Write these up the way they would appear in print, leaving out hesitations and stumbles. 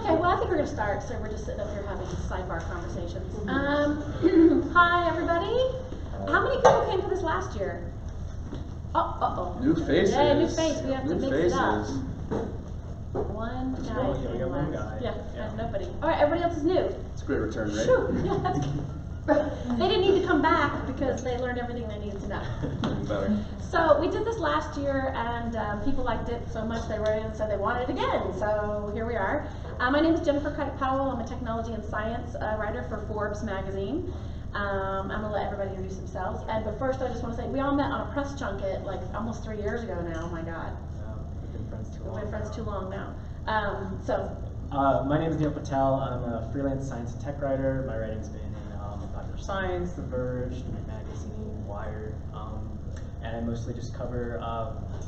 Okay, well, I think we're going to start, so we're just sitting up here having sidebar conversations. Hi, everybody. How many people came to this last year? Oh. New faces. Yeah, new face. We have to mix it up. Faces. One guy. Yeah, we got one guy. Yeah, and nobody. All right, everybody else is new. It's a great return rate. Shoo. Yeah, that's good. They didn't need to come back because they learned everything they needed to know. Even better. So we did this last year, and people liked it so much they wrote in and said they wanted it again. So here we are. My name is Jennifer Kite-Powell. I'm a technology and science writer for Forbes magazine. I'm going to let everybody introduce themselves. But first, I just want to say we all met on a press junket like almost 3 years ago now. Oh my God. We've been friends too long. We've been friends too long now. My name is Neel Patel. I'm a freelance science and tech writer. My writing's been in Popular Science, The Verge, Night Magazine, Wired, and I mostly just cover,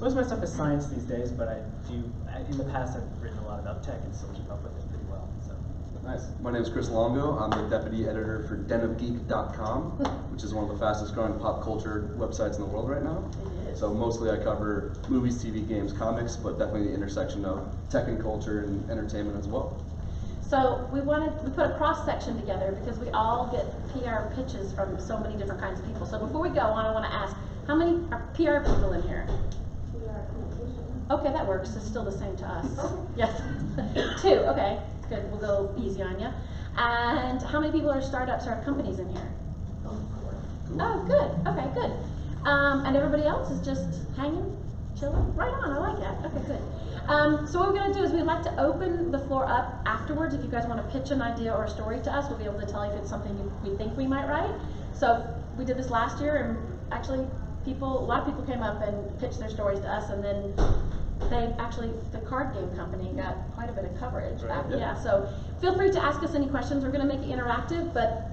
most of my stuff is science these days, but in the past I've written a lot about tech and still keep up with it pretty well. So. Nice. My name is Chris Longo. I'm the deputy editor for denofgeek.com, which is one of the fastest growing pop culture websites in the world right now. It is. So mostly I cover movies, TV, games, comics, but definitely the intersection of tech and culture and entertainment as well. So we put a cross section together because we all get PR pitches from so many different kinds of people. So before we go on, I want to ask, how many are PR people in here? Okay, that works. It's still the same to us. Yes. 2. Okay, good. We'll go easy on you. And how many people are startups or companies in here? Oh, good. Okay, good. And everybody else is just hanging, chilling? Right on. I like that. Okay, good. So what we're going to do is we'd like to open the floor up afterwards. If you guys want to pitch an idea or a story to us, we'll be able to tell you if it's something we think we might write. So we did this last year, and actually a lot of people came up and pitched their stories to us, and then the card game company got quite a bit of coverage. Right. Yeah, so feel free to ask us any questions. We're going to make it interactive, but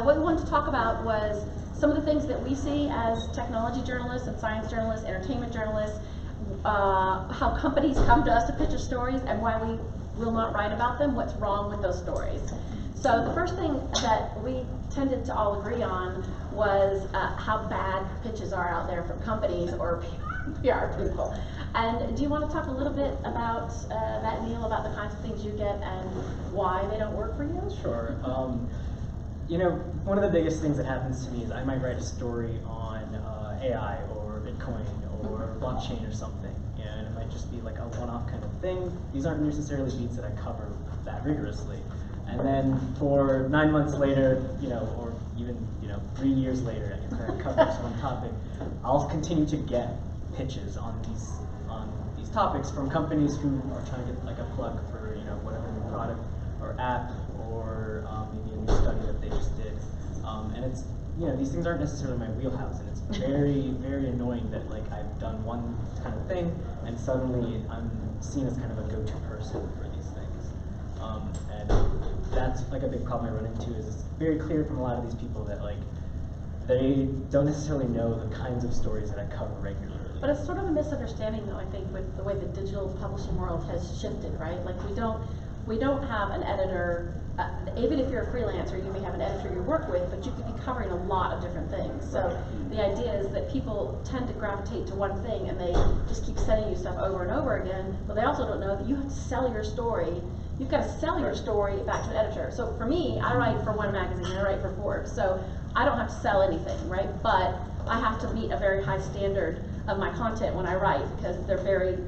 what we wanted to talk about was some of the things that we see as technology journalists and science journalists, entertainment journalists, how companies come to us to pitch us stories and why we will not write about them, what's wrong with those stories. So the first thing that we tended to all agree on was how bad pitches are out there from companies or PR people. And do you want to talk a little bit about that, Neel, about the kinds of things you get and why they don't work for you? Sure. One of the biggest things that happens to me is I might write a story on AI or Bitcoin or blockchain or something, and it might just be like a one-off kind of thing. These aren't necessarily beats that I cover that rigorously. And then for 9 months later, or even 3 years later, after I cover this one topic, I'll continue to get pitches on these topics from companies who are trying to get like a plug for whatever new product or app or maybe a new study that they just did. And it's these things aren't necessarily my wheelhouse, and it's very, very annoying that like I've done one kind of thing and suddenly I'm seen as kind of a go-to person for these things. And that's like a big problem I run into. Is it's very clear from a lot of these people that like they don't necessarily know the kinds of stories that I cover regularly. But it's sort of a misunderstanding, though, I think, with the way the digital publishing world has shifted, right? Like we don't have an editor. Even if you're a freelancer, you may have an editor you work with, but you could be covering a lot of different things. So the idea is that people tend to gravitate to one thing, and they just keep sending you stuff over and over again. But they also don't know that you have to sell your story. You've got to sell your story back to an editor. So for me, I write for one magazine, I write for Forbes, so I don't have to sell anything, right? But I have to meet a very high standard of my content when I write, because they're very,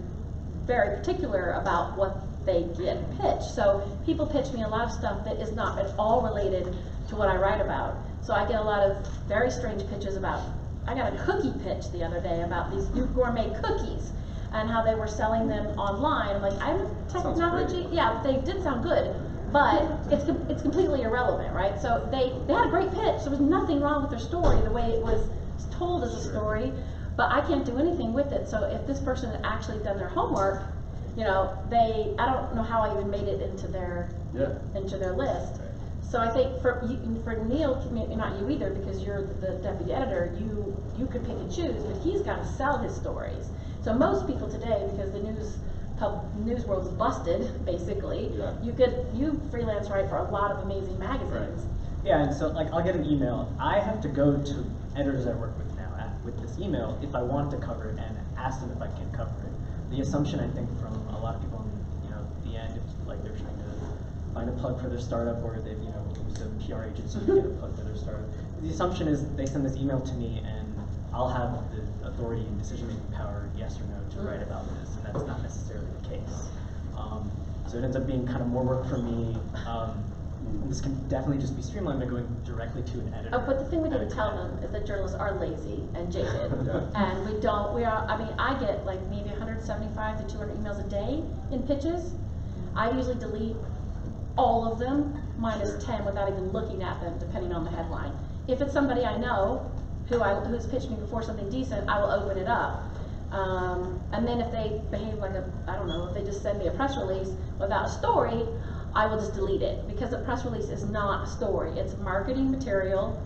very particular about what they get pitched. So people pitch me a lot of stuff that is not at all related to what I write about. So I get a lot of very strange pitches about, I got a cookie pitch the other day about these new gourmet cookies and how they were selling them online. I'm like, I'm technology, yeah, they did sound good, but it's completely irrelevant, right? So they had a great pitch. There was nothing wrong with their story, the way it was told as a story, but I can't do anything with it. So if this person had actually done their homework, I don't know how I even made it into their list. So I think for Neel, not you either, because you're the deputy editor, you could pick and choose, but he's got to sell his stories. So most people today, because the news world is busted, basically, you freelance write for a lot of amazing magazines. Right. Yeah, and so like I'll get an email. I have to go to editors I work with now with this email if I want to cover it and ask them if I can cover it. The assumption I think from a lot of people in the and if like they're trying to find a plug for their startup, or they've used a PR agency to get a plug for their startup. The assumption is they send this email to me, and I'll have the authority and decision-making power, yes or no, to write about this, and that's not necessarily the case. So it ends up being kind of more work for me. This can definitely just be streamlined by going directly to an editor. Oh, but the thing we need to tell them is that journalists are lazy and jaded, and I get like maybe 175 to 200 emails a day in pitches. I usually delete all of them, minus 10, without even looking at them, depending on the headline. If it's somebody I know, who's pitched me before something decent, I will open it up. And then if they behave like if they just send me a press release without a story, I will just delete it, because a press release is not a story. It's marketing material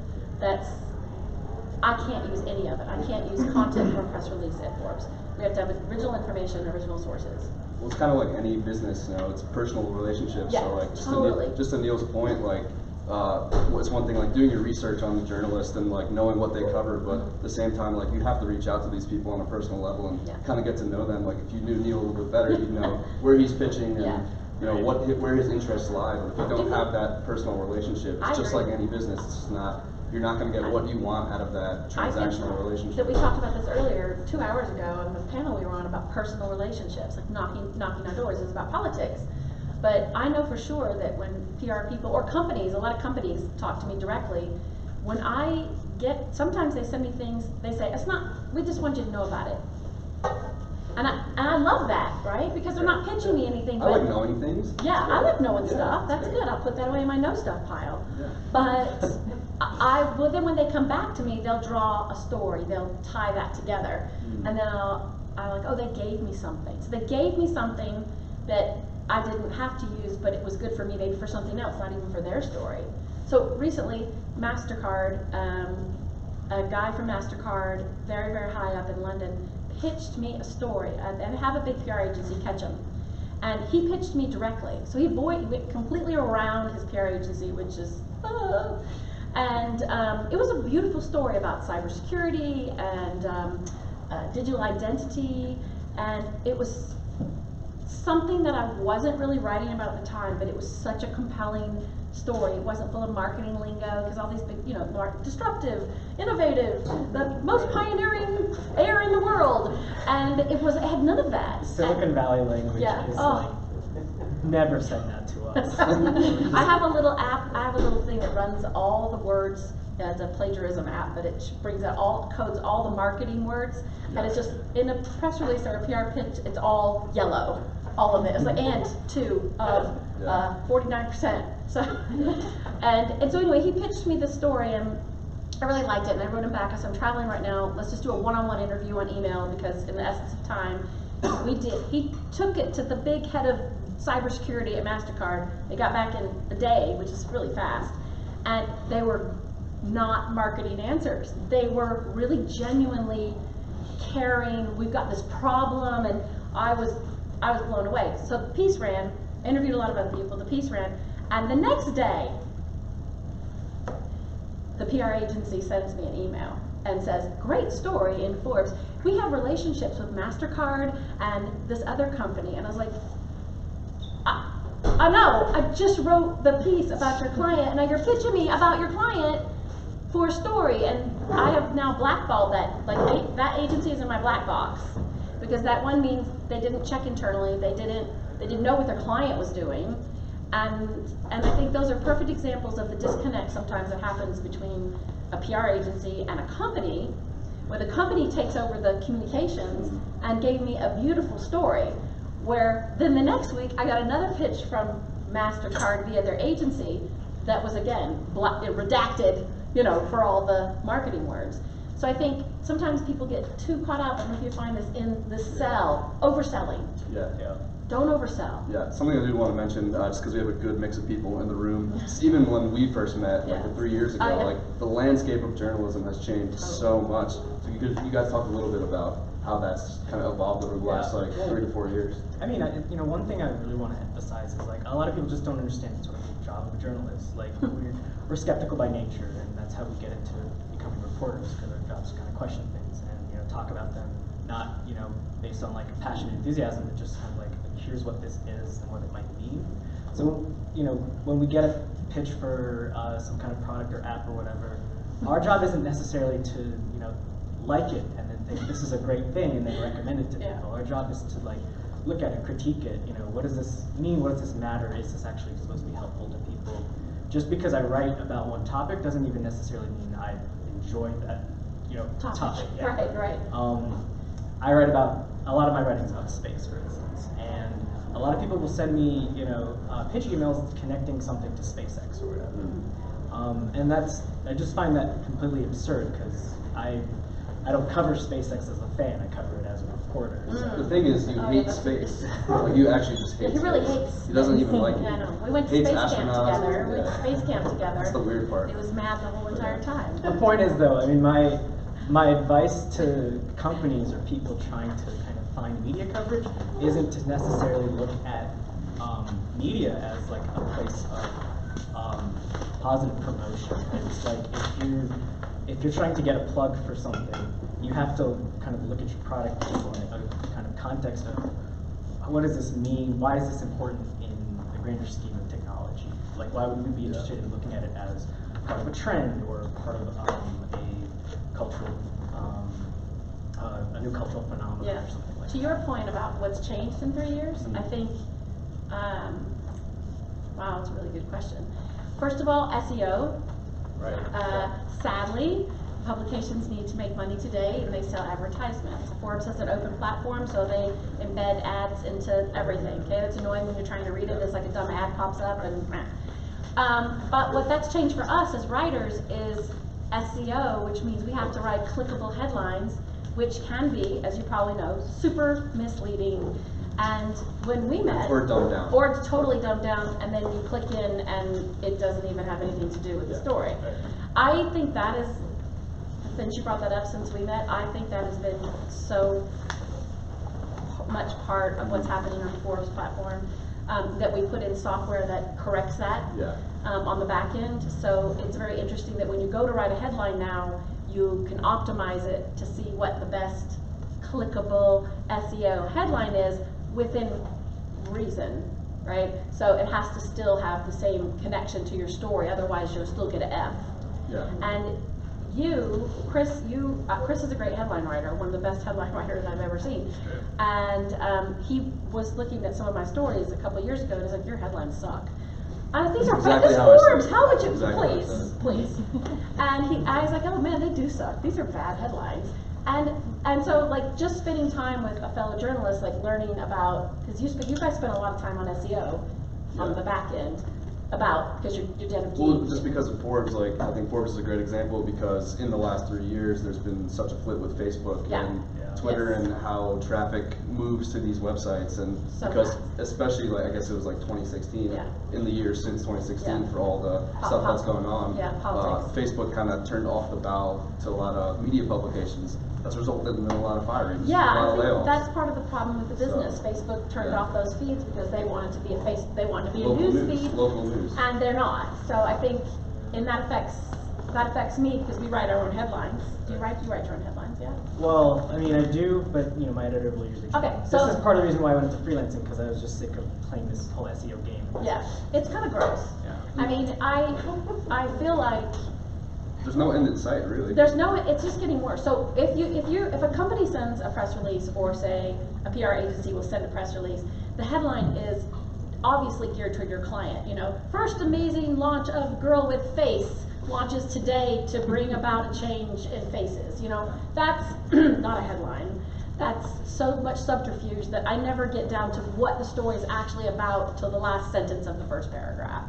I can't use any of it. I can't use content from a press release at Forbes. We have to have original information, original sources. Well, it's kind of like any business, it's personal relationships. Yeah, so like totally. just to Neel's point, like it's one thing like doing your research on the journalist and like knowing what they cover, but at the same time, like you have to reach out to these people on a personal level and kind of get to know them. Like if you knew Neel a little bit better, you'd know where he's pitching and where his interests lie. But if you don't have that personal relationship, it's just like any business. It's just not. You're not going to get what you want out of that transactional relationship. That we talked about this earlier 2 hours ago on the panel we were on about personal relationships, like knocking on doors. It's about politics. But I know for sure that when PR people or companies, a lot of companies talk to me directly, when I sometimes they send me things, they say, we just want you to know about it. And I love that, right? Because they're not pitching me anything. I like knowing things. Yeah, I like knowing stuff. That's good. I'll put that away in my know stuff pile. Yeah. But then when they come back to me, they'll draw a story. They'll tie that together. And then I'm like, oh, they gave me something. So they gave me something that I didn't have to use, but it was good for me, maybe for something else, not even for their story. So recently, MasterCard, a guy from MasterCard, very, very high up in London, pitched me a story. And I have a big PR agency, Ketchum, and he pitched me directly. So he went completely around his PR agency, which is, and it was a beautiful story about cybersecurity and digital identity, and it was something that I wasn't really writing about at the time, but it was such a compelling story. It wasn't full of marketing lingo, because all these big, disruptive, innovative, the most pioneering air in the world, and it had none of that. Silicon Valley language is like, never said that to us. I have a little app, I have a little thing that runs all the words. It's a plagiarism app, but it brings out codes all the marketing words, and it's just, in a press release or a PR pitch, it's all yellow. All of it. It's like and 2 of 49%. So and so anyway, he pitched me this story, and I really liked it, and I wrote him back. I said, I'm traveling right now. Let's just do a one-on-one interview on email, because in the essence of time, he took it to the big head of cybersecurity at MasterCard. They got back in a day, which is really fast, and they were not marketing answers. They were really genuinely caring. We've got this problem, and I was blown away. So the piece ran, interviewed a lot of other people, the piece ran, and the next day, the PR agency sends me an email and says, great story in Forbes. We have relationships with MasterCard and this other company. And I was like, I know, I just wrote the piece about your client, and now you're pitching me about your client for a story, and I have now blackballed that. Like, that agency is in my black box. Because that one means they didn't check internally, they didn't know what their client was doing, and I think those are perfect examples of the disconnect sometimes that happens between a PR agency and a company, where the company takes over the communications and gave me a beautiful story, where then the next week I got another pitch from MasterCard via their agency that was again redacted, for all the marketing words. So I think sometimes people get too caught up, and if you find this in the overselling. Yeah. Don't oversell. Yeah, something I do want to mention, just because we have a good mix of people in the room. Even when we first met, like 3 years ago, like the landscape of journalism has changed so much. So you guys talk a little bit about how that's kind of evolved over the last 3 to 4 years. I mean, one thing I really want to emphasize is like a lot of people just don't understand sort of the job of a journalist. Like we're skeptical by nature, and that's how we get into becoming reporters, because our jobs kind of question things and talk about them not, you know, based on like passion and enthusiasm, but just kind of like, here's what this is and what it might mean. So, you know, when we get a pitch for some kind of product or app or whatever, our job isn't necessarily to, you know, like it and then think this is a great thing and then recommend it to people. Our job is to like look at it, critique it, you know, what does this mean, what does this matter, is this actually supposed to be helpful to people? Just because I write about one topic doesn't even necessarily mean I enjoy that, you know, topic. Yeah. Right. I write about, a lot of my writing's about space, for instance, and a lot of people will send me, you know, pitch emails connecting something to SpaceX or whatever. And I just find that completely absurd, because I don't cover SpaceX as a fan, I cover it as a reporter. So. The thing is, you hate space. Like, you actually just hate He really space. hates. He doesn't even like it. I know. We went to Hates space camp astronauts. together. We went to space camp together. That's the weird part. It was mad the whole entire time. The point is, though, I mean, my advice to companies or people trying to kind of find media coverage isn't to necessarily look at media as like a place of positive promotion. It's like if you're trying to get a plug for something, you have to kind of look at your product in a kind of context of what does this mean? Why is this important in the grander scheme of technology? Like, why would we be interested in looking at it as part of a trend or part of a cultural, a new cultural phenomenon or something like that? To your point about what's changed in 3 years, I think, wow, that's a really good question. First of all, SEO. Right. Sadly, publications need to make money today, and they sell advertisements. Forbes has an open platform, so they embed ads into everything. Okay, that's annoying when you're trying to read it. It's like a dumb ad pops up, and but what that's changed for us as writers is SEO, which means we have to write clickable headlines, which can be, as you probably know, super misleading. And when we met, or dumbed down, or it's totally dumbed down, and then you click in and it doesn't even have anything to do with the story. Right. I think that is, since you brought that up since we met, I think that has been so much part of what's happening on the Forbes platform, that we put in software that corrects that on the back end. So it's very interesting that when you go to write a headline now, you can optimize it to see what the best clickable SEO headline is within reason, right? So it has to still have the same connection to your story, otherwise you'll still get an F. Yeah. And Chris is a great headline writer, one of the best headline writers I've ever seen. And he was looking at some of my stories a couple of years ago, and he's like, "Your headlines suck." These are exactly it's how Forbes. How would you exactly please? And I was like, "Oh man, they do suck. These are bad headlines." And so like just spending time with a fellow journalist, like learning about, because you guys spend a lot of time on SEO on the back end, because you're dead of geek. Well, just because of Forbes, like I think Forbes is a great example, because in the last 3 years there's been such a flip with Facebook and Twitter and how traffic moves to these websites, and So because fast. especially like I guess it was like 2016 in the years since 2016 for all the stuff that's going on. Politics. Facebook kind of turned off the valve to a lot of media publications. That's resulted in a lot of firings, a lot I of think layoffs. that's part of the problem with the business. So, Facebook turned off those feeds because they wanted to be they wanted to be local a news feed, local news. and they're not. So I think, and that affects me because we write our own headlines. Do you write your own headlines? Yeah. Well, I mean, I do, but you know, my editor will usually. Okay, this so is part of the reason why I went into freelancing, because I was just sick of playing this whole SEO game. yeah, it's kind of gross. Yeah. I mean, I feel like There's no end in sight, really. it's just getting worse. So if a company sends a press release, or say a PR agency will send a press release, the headline is obviously geared toward your client. You know, first amazing launch of Girl with Face launches today to bring about a change in faces. You know, that's not a headline. That's so much subterfuge that I never get down to what the story is actually about till the last sentence of the first paragraph.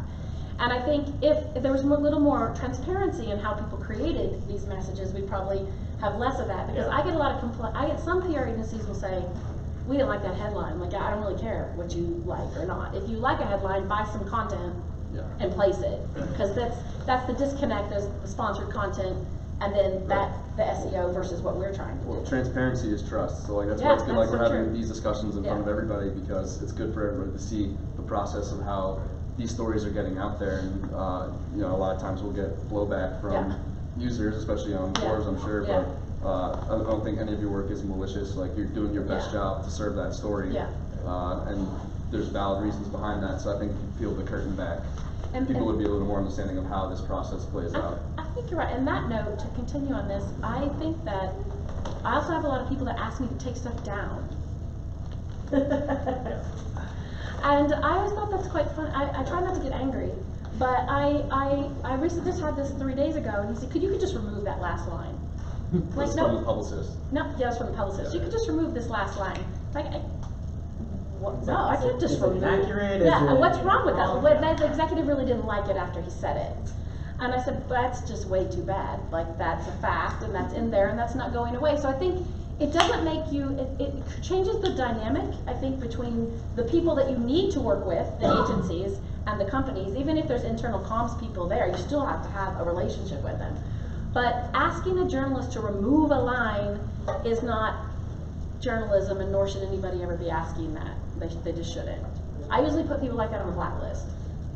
And I think if there was a little more transparency in how people created these messages, we'd probably have less of that. Because I get a lot of I get some PR agencies will say, "We didn't like that headline." Like, I don't really care what you like or not. If you like a headline, buy some content and place it, because that's the disconnect. There's the sponsored content, and then the SEO versus what we're trying to do. Well, transparency is trust. So like that's why it's good. Like we're having these discussions in front of everybody, because it's good for everybody to see the process of how these stories are getting out there. And you know, a lot of times we'll get blowback from users, especially on Forbes, I'm sure. But I don't think any of your work is malicious. Like, you're doing your best job to serve that story. Yeah. And there's valid reasons behind that. So I think if you peel the curtain back, And people would be a little more understanding of how this process plays out. I think you're right. And that note, to continue on this, I think that I also have a lot of people that ask me to take stuff down. And I always thought that's quite fun. I try not to get angry, but I recently just had this 3 days ago, and he said, you could just remove that last line. Like, This is no. from the publicist. No, yeah, it's from the publicist. Yeah. You could just remove this last line. Like, what? Is No, that- I can't just is it remove it. inaccurate? Is Yeah, it what's wrong with that? wrong? Well, the executive really didn't like it after he said it. And I said, that's just way too bad. Like, that's a fact, and that's in there, and that's not going away. So I think it doesn't make you, it changes the dynamic, I think, between the people that you need to work with, the agencies, and the companies. Even if there's internal comms people there, you still have to have a relationship with them. But asking a journalist to remove a line is not journalism, and nor should anybody ever be asking that. They just shouldn't. I usually put people like that on the blacklist.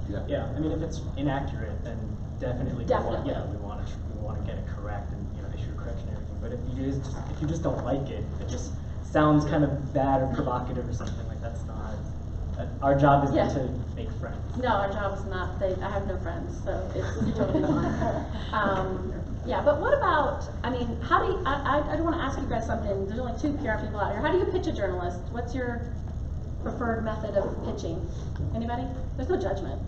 Yeah. Yeah, I mean, if it's inaccurate, then definitely, Definitely. we want to get it correct and issue a correction and everything. But if you just don't like it, it just sounds kind of bad or provocative or something, like that's not. Our job is not to make friends. No, our job is not. I have no friends, so it's totally fine. Yeah, but what about? I mean, how do you? I do want to ask you guys something. There's only 2 PR people out here. How do you pitch a journalist? What's your preferred method of pitching? Anybody? There's no judgment.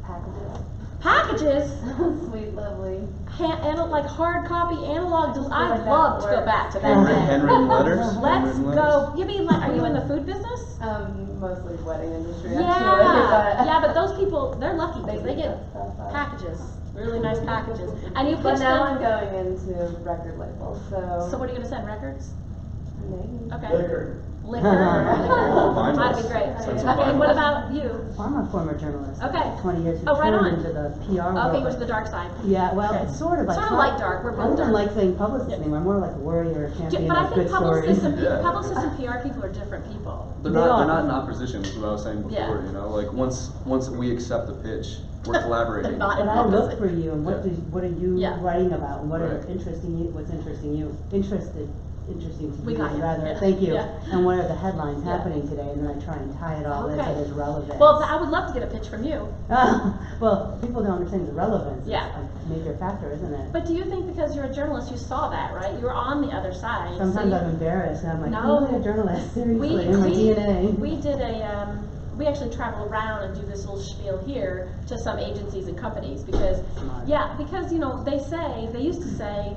Packages. Packages. Sweet, lovely. Like hard copy, analog. I'd like that love to go works. back to that. Handwritten letters? Let's Handwritten go. letters? You mean like? Are you in the food business? Mostly wedding industry, Yeah, actually. yeah, but those people, they're lucky because they They get get stuff. packages, really nice packages, and you But pitch now I'm them. going into record labels, so. So what are you gonna send, records? Maybe. Okay. Liquor. Liquor. Vinyls. That'd be great. Send some Okay, what vinyls. about you? I'm a former journalist. Okay. 20 years Oh, right turned on. into the PR world. Okay, where's the dark side? Yeah, well, Okay. it's sort of. Sort of like dark, we're both I don't dark. like saying publicist anymore. I'm more like a warrior, champion But I of think good stories. publicists and PR people are different people. They're They not are. in opposition, is what I was saying before, Yeah. you know, like once we accept the pitch, we're collaborating. Not But in I look opposite. for you, and what are you Yeah. writing about, and what are Right. interesting you? What's interesting you? Interesting to We you, got you. rather. Yeah. Thank you. Yeah. And what are the headlines Yeah. happening today? And then I try and tie it all in so Okay. there's relevance. Well, I would love to get a pitch from you. Well, people don't understand the relevance. Yeah. It's a major factor, isn't it? But do you think because you're a journalist, you saw that, right? You were on the other side. so Sometimes you- I'm embarrassed, and I'm like, No. I'm really a journalist, seriously, in my we DNA. we did we actually travel around and do this little spiel here to some agencies and companies because, Smart. because they used to say,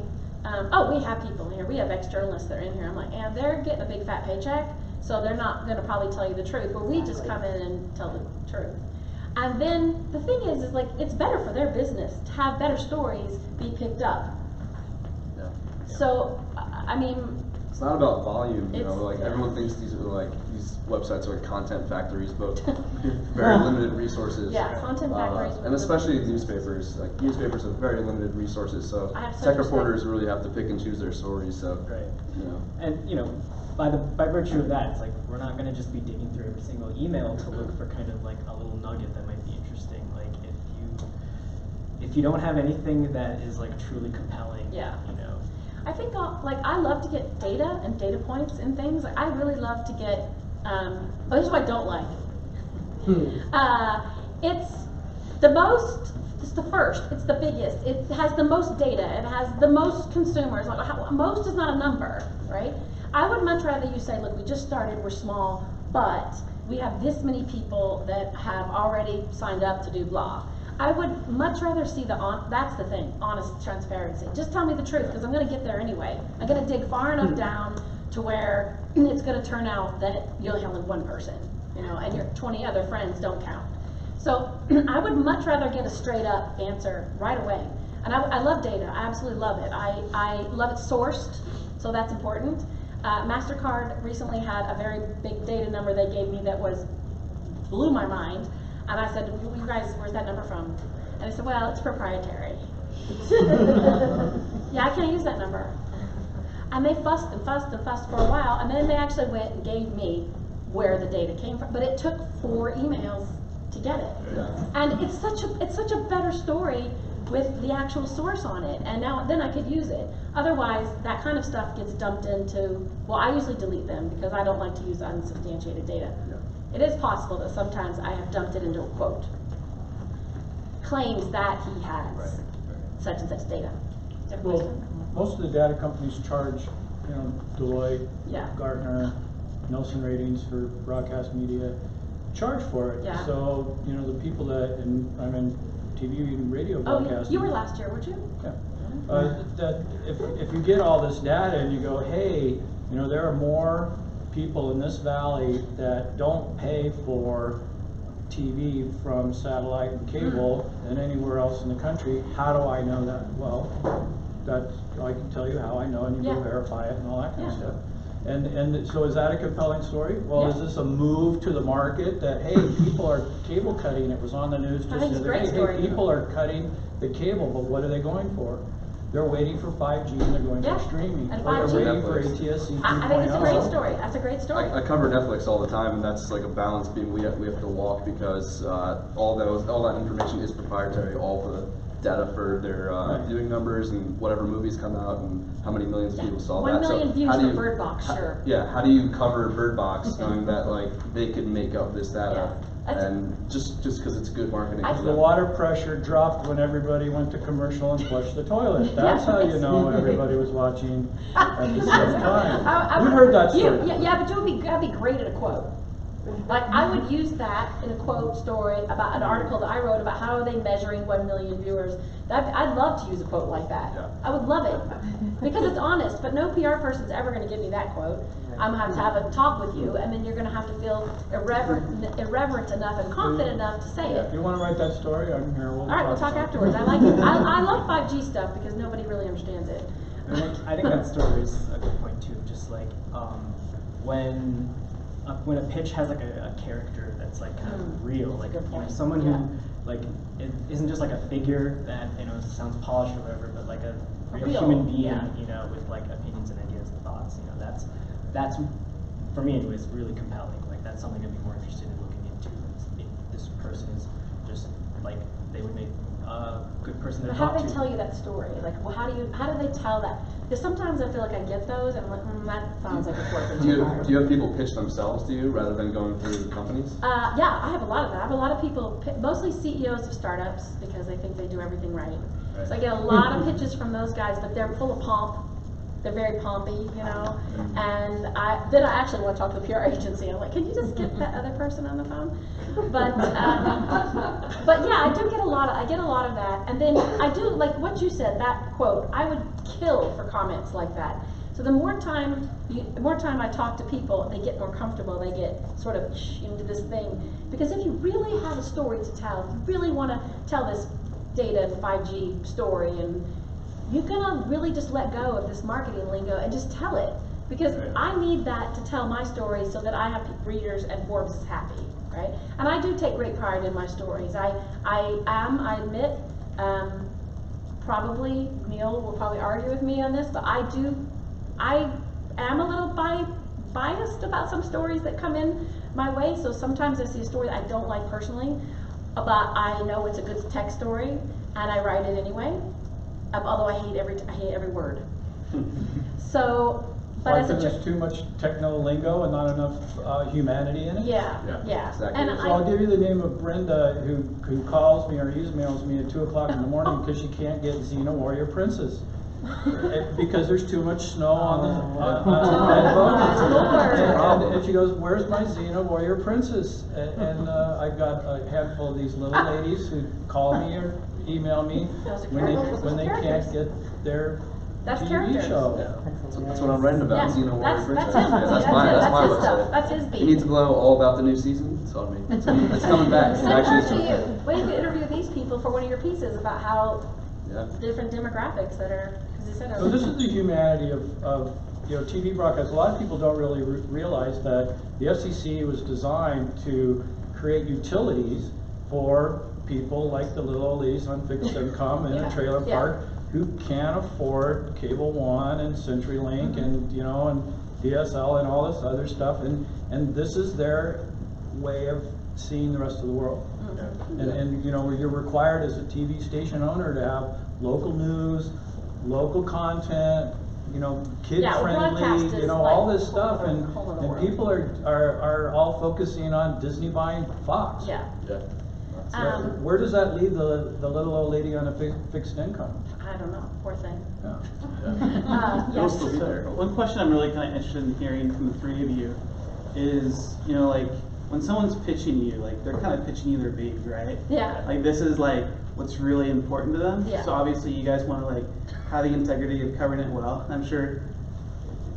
oh, we have people here, we have ex-journalists that are in here. I'm like, and they're getting a big fat paycheck, so they're not going to probably tell you the truth, but we just Exactly. come in and tell the truth. And then the thing is like, it's better for their business to have better stories be picked up. Yeah. So, I mean, It's not about volume, you know, It's- like yeah. everyone thinks these websites are like content factories, but very limited resources. yeah, content factories. And especially newspapers, like newspapers have very limited resources, so I have such tech respect. reporters really have to pick and choose their stories, so, Right. you know. And by virtue of that, it's like we're not going to just be digging through every single email to look for kind of like a little nugget that might be interesting. Like if you don't have anything that is like truly compelling, Yeah. you I think I love to get data and data points and things. Like I really love to get. Here's what I don't like. It's the most. It's the first. It's the biggest. It has the most data. It has the most consumers. Like most is not a number, right? I would much rather you say, look, we just started. We're small, but we have this many people that have already signed up to do blah. I would much rather see that's the thing, honest transparency. Just tell me the truth, because I'm going to get there anyway. I'm going to dig far enough down to where it's going to turn out that you only have like one person, and your 20 other friends don't count. So I would much rather get a straight up answer right away. And I love data, I absolutely love it. I love it sourced, so that's important. MasterCard recently had a very big data number they gave me that blew my mind. And I said, you guys, where's that number from? And they said, well, it's proprietary. Yeah, I can't use that number. And they fussed and fussed and fussed for a while, and then they actually went and gave me where the data came from. But it took 4 emails to get it. Yeah. And it's such a better story with the actual source on it, and then I could use it. Otherwise, that kind of stuff gets dumped into, well, I usually delete them because I don't like to use unsubstantiated data. Yeah. It is possible that sometimes I have dumped it into a quote. Claims that he has such and such data. Well, most of the data companies charge, Deloitte, Yeah. Gartner, Nielsen ratings for broadcast media, charge for it. Yeah. So, the people that, and I'm in TV and radio Oh, broadcasting. you were last year, weren't you? Yeah. That if you get all this data and you go, hey, there are more people in this valley that don't pay for TV from satellite and cable than anywhere else in the country. How do I know that? Well, I can tell you how I know, and you go verify it and all that kind of stuff. And so is that a compelling story? Well, is this a move to the market that, hey, people are cable cutting? It was on the news just the other day. Hey, people are cutting the cable, but what are they going for? They're waiting for 5G and they're going for streaming. And or 5G. they're waiting for Netflix. ATSC 2.0. I think it's a great story. That's a great story. I cover Netflix all the time, and that's like a balance beam we have to walk because all that information is proprietary. All the data for their viewing numbers and whatever movies come out and how many millions of people saw 1 that. million So views how do for you- Bird Box, sure. Yeah, how do you cover Bird Box knowing that like they could make up this data and just because it's good marketing? for The them. water pressure dropped when everybody went to commercial and flushed the toilet. That's how you know everybody was watching at the same time. You heard that story. Yeah, but that'd be great in a quote. Like, I would use that in a quote story about an article that I wrote about how are they measuring 1 million viewers. I'd love to use a quote like that. Yeah. I would love it because it's honest, but no PR person's ever going to give me that quote. I'm going to have a talk with you, and then you're going to have to feel irreverent enough and confident enough to say If it. you want to write that story, I'm here. All right, we'll talk afterwards. I like it. I love 5G stuff because nobody really understands it. I think that story is a good point too. Just like when a pitch has like a character that's like kind of real, like someone who like it isn't just like a figure that sounds polished or whatever, but like a real human being, with like opinions and ideas and thoughts. That's for me anyways really compelling. Like that's something I'd be more interested in looking into. If this person is just like they would make a good person to But how talk do they to. tell you that story? Like, well, how do they tell that? Because sometimes I feel like I get those and I'm like, that sounds like a corporate. Do you have people pitch themselves to you rather than going through the companies? Yeah, I have a lot of that. I have a lot of people, mostly CEOs of startups, because they think they do everything right. So I get a lot of pitches from those guys, but they're full of pomp. They're very pompy, and then I actually want to talk to the PR agency. I'm like, can you just get that other person on the phone? But yeah, I do get a lot of that. And then I do, like what you said, that quote, I would kill for comments like that. So the more time I talk to people, they get more comfortable, they get sort of into this thing. Because if you really have a story to tell, if you really want to tell this data 5G story, and you're gonna really just let go of this marketing lingo and just tell it. Because I need that to tell my story so that I have readers and Forbes is happy, right? And I do take great pride in my stories. I admit, probably, Neel will probably argue with me on this, but I am a little biased about some stories that come in my way. So sometimes I see a story that I don't like personally, but I know it's a good tech story, and I write it anyway. Although I hate every word. So, but as there's too much techno lingo and not enough humanity in it. Yeah. Exactly. And So I'll give you the name of Brenda, who calls me or emails me at 2 o'clock in the morning because she can't get Xena Warrior Princess. Because there's too much snow on the bed. And she goes, "Where's my Xena Warrior Princess?" And I've got a handful of these little ladies who call me or email me when they can't get their TV show. That's what I'm writing about. Xena Warrior Princess. That's my his stuff. website. That's his beat. You need to know all about the new season. It's on me. It's coming back. Send her to you. Well, you could interview these people for one of your pieces about how different demographics that are. So this is the humanity of TV broadcasts. A lot of people don't really realize that the FCC was designed to create utilities for people like the little old ladies on fixed income in a trailer park who can't afford Cable One and CenturyLink and and DSL and all this other stuff, and this is their way of seeing the rest of the world. And you know, you're required as a TV station owner to have local news, local content, you know, kid broadcast friendly, is you know, like all this stuff, a and whole other world. people are all focusing on Disney buying Fox. Yeah. Yeah. So Where does that leave the little old lady on a fixed income? I don't know, poor thing. Yeah. It'll still be there. One question I'm really kind of interested in hearing from the three of you is, you know, like when someone's pitching you, like they're kind of pitching you their baby, right? Yeah. Like this is like what's really important to them. Yeah. So obviously you guys want to like have the integrity of covering it well, I'm sure.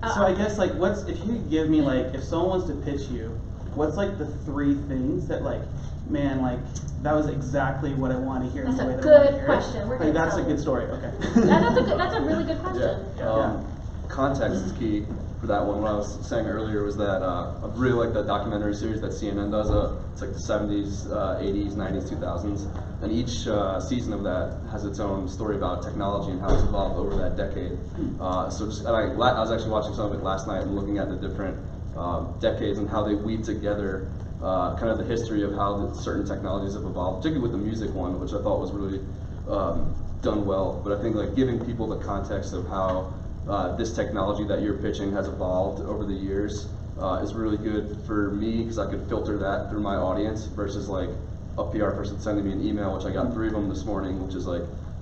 So I guess like if you could give me like, if someone wants to pitch you, what's like the three things that like, man, like that was exactly what I want to hear. That's in the a way that I want to good hear question. It. We're Like gonna that's tell a good you. story. Okay. That's a really good question. Yeah. Context is key for that one. What I was saying earlier was that I really like the documentary series that CNN does. It's like the 70s, 80s, 90s, 2000s, and each season of that has its own story about technology and how it's evolved over that decade. And I was actually watching some of it last night and looking at the different decades and how they weave together kind of the history of how certain technologies have evolved, particularly with the music one, which I thought was really done well. But I think like giving people the context of how this technology that you're pitching has evolved over the years is really good for me, because I could filter that through my audience versus like a PR person sending me an email, which I got 3 of them this morning, which is like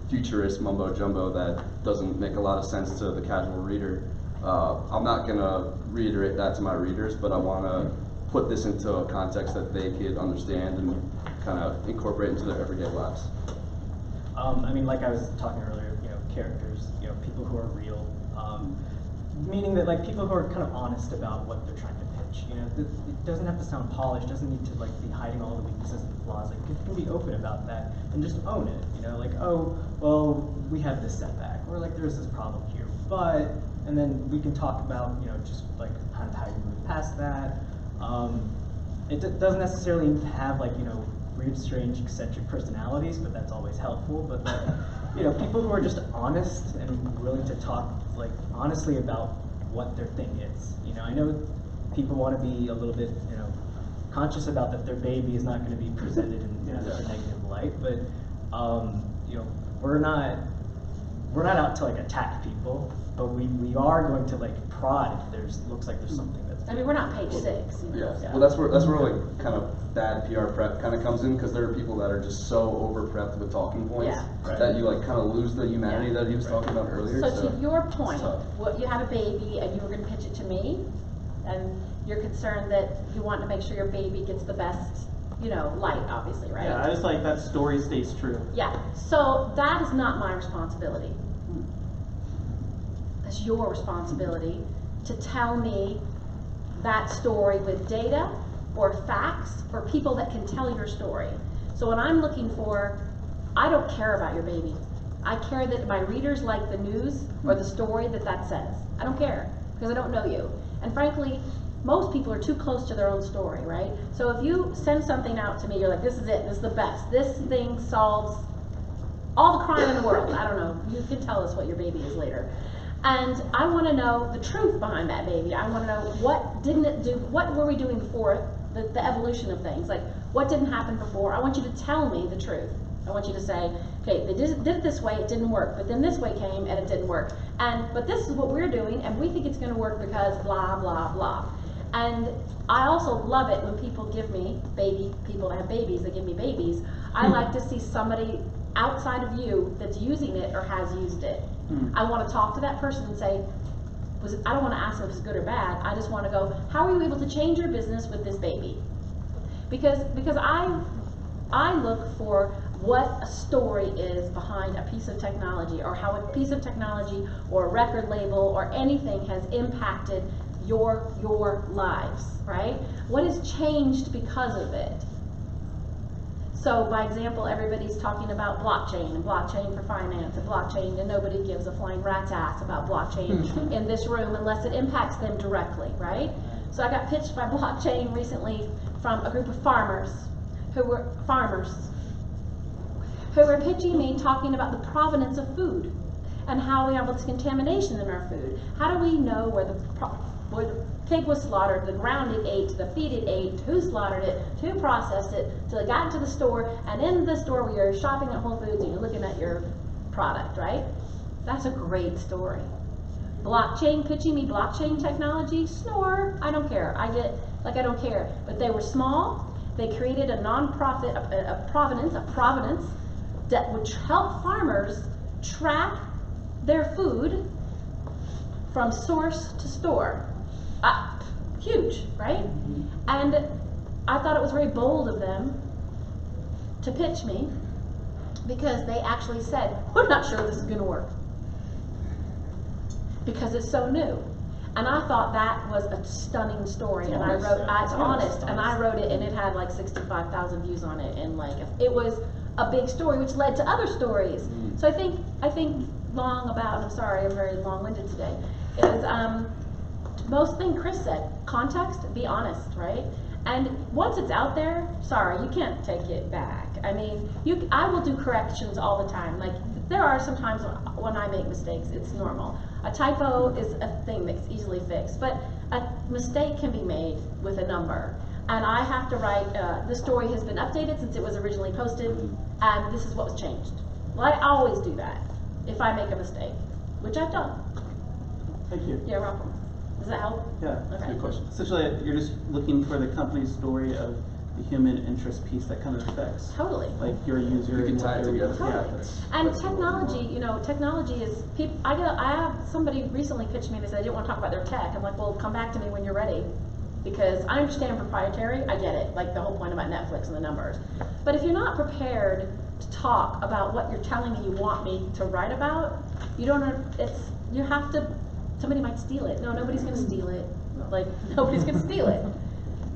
futurist mumbo jumbo that doesn't make a lot of sense to the casual reader. I'm not gonna reiterate that to my readers, but I wanna put this into a context that they could understand and kind of incorporate into their everyday lives. I mean, like I was talking earlier, you know, characters, you know, people who are real, meaning that like people who are kind of honest about what they're trying to pitch. You know, it doesn't have to sound polished, doesn't need to like be hiding all the weaknesses and flaws. Like, it can be open about that and just own it. You know, like, oh, well, we have this setback, or like there's this problem here, but, and then we can talk about, you know, just like kind of how you move past that. It doesn't necessarily need to have like, you know, weird, strange, eccentric personalities, but that's always helpful. But like, you know, people who are just honest and willing to talk like honestly about what their thing is. You know, I know people want to be a little bit, you know, conscious about that their baby is not going to be presented in a negative light, but you know, we're not out to like attack people, but we are going to like prod if looks like there's something that's. I mean, we're not page 6. You know, Yeah. Well, that's where like kind of bad PR prep kind of comes in, because there are people that are just so over prepped with talking points that you like kind of lose the humanity that he was talking about earlier. So to your point, tough. what, you have a baby and you were going to pitch it to me, and you're concerned that you want to make sure your baby gets the best, you know, light, obviously, right? Yeah, I just like that story stays true. Yeah. So that is not my responsibility. It's your responsibility to tell me that story with data or facts or people that can tell your story. So when I'm looking for, I don't care about your baby. I care that my readers like the news or the story that says. I don't care, because I don't know you. And frankly, most people are too close to their own story, right? So if you send something out to me, you're like, this is it, this is the best. This thing solves all the crime in the world. I don't know, you can tell us what your baby is later. And I want to know the truth behind that baby. I want to know what didn't it do, what were we doing before, the evolution of things. Like, what didn't happen before? I want you to tell me the truth. I want you to say, okay, they did it this way, it didn't work, but then this way came and it didn't work. But this is what we're doing, and we think it's going to work because blah, blah, blah. And I also love it when people give me people that have babies, they give me babies. I like to see somebody outside of you that's using it or has used it. I want to talk to that person and say, I don't want to ask them if it's good or bad. I just want to go, how are you able to change your business with this baby? Because I look for what a story is behind a piece of technology, or how a piece of technology or a record label or anything has impacted your lives, right? What has changed because of it? So, by example, everybody's talking about blockchain and blockchain for finance and blockchain, and nobody gives a flying rat's ass about blockchain in this room unless it impacts them directly, right? So I got pitched by blockchain recently from a group of farmers who were pitching me, talking about the provenance of food and how we have this contamination in our food. How do we know where the pig was slaughtered, the ground it ate, the feed it ate, who slaughtered it, who processed it, till it got into the store, and in the store where you're shopping at Whole Foods and you're looking at your product, right? That's a great story. Blockchain, pitching me blockchain technology, snore, I don't care. I don't care. But they were small, they created a nonprofit, a provenance that would help farmers track their food from source to store. Huge, right? And I thought it was very bold of them to pitch me because they actually said, we're not sure this is going to work because it's so new. And I thought that was a stunning story, and I wrote, it's honest, and I wrote it, and it had like 65,000 views on it, and like it was a big story, which led to other stories. So I think I'm sorry, I'm very long-winded today, is most thing Chris said, context, be honest, right? And once it's out there, sorry, you can't take it back. I mean, I will do corrections all the time. Like, there are some times when I make mistakes, it's normal. A typo is a thing that's easily fixed, but a mistake can be made with a number. And I have to write, the story has been updated since it was originally posted, and this is what was changed. Well, I always do that if I make a mistake, which I've done. Thank you. You're welcome. Does that help? Yeah. Okay. Good question. Essentially, you're just looking for the company's story of the human interest piece that kind of affects, Totally. like, your user. You can and tie it what they're- together. Totally. Yeah, that's And the technology, technology is, I have somebody recently pitched me and they said they didn't want to talk about their tech. I'm like, well, come back to me when you're ready. Because I understand proprietary, I get it, like the whole point about Netflix and the numbers. But if you're not prepared to talk about what you're telling me you want me to write about, you have to, somebody might steal it. No, nobody's gonna steal it. Like, nobody's gonna steal it.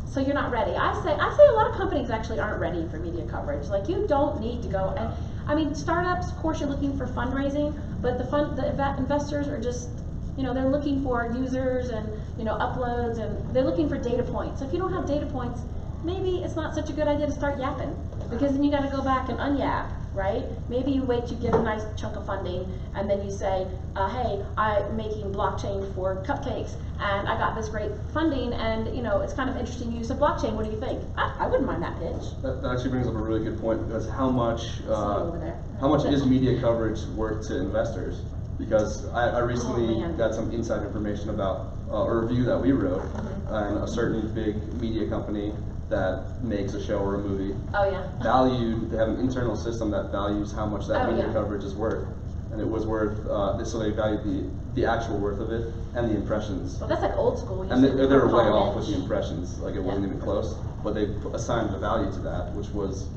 So you're not ready. I say a lot of companies actually aren't ready for media coverage. Like, you don't need to go, and I mean, startups, of course you're looking for fundraising, but the investors are just, they're looking for users and, uploads, and they're looking for data points. So if you don't have data points, maybe it's not such a good idea to start yapping, because then you gotta go back and unyap, right? Maybe you wait, you get a nice chunk of funding, and then you say, hey, I'm making blockchain for cupcakes, and I got this great funding, and it's kind of interesting use of blockchain. What do you think? I wouldn't mind that pitch. That actually brings up a really good point, because how much over there. is media coverage worth to investors? Because I recently man. got some inside information about a review that we wrote, and a certain big media company that makes a show or a movie Oh yeah. they have an internal system that values how much that Oh, media yeah. coverage is worth. And it was worth, so they valued the actual worth of it and the impressions. Well, that's like old school. And they were way Column off with edge. the impressions, like it wasn't Yeah. even close, but they assigned the value to that, which was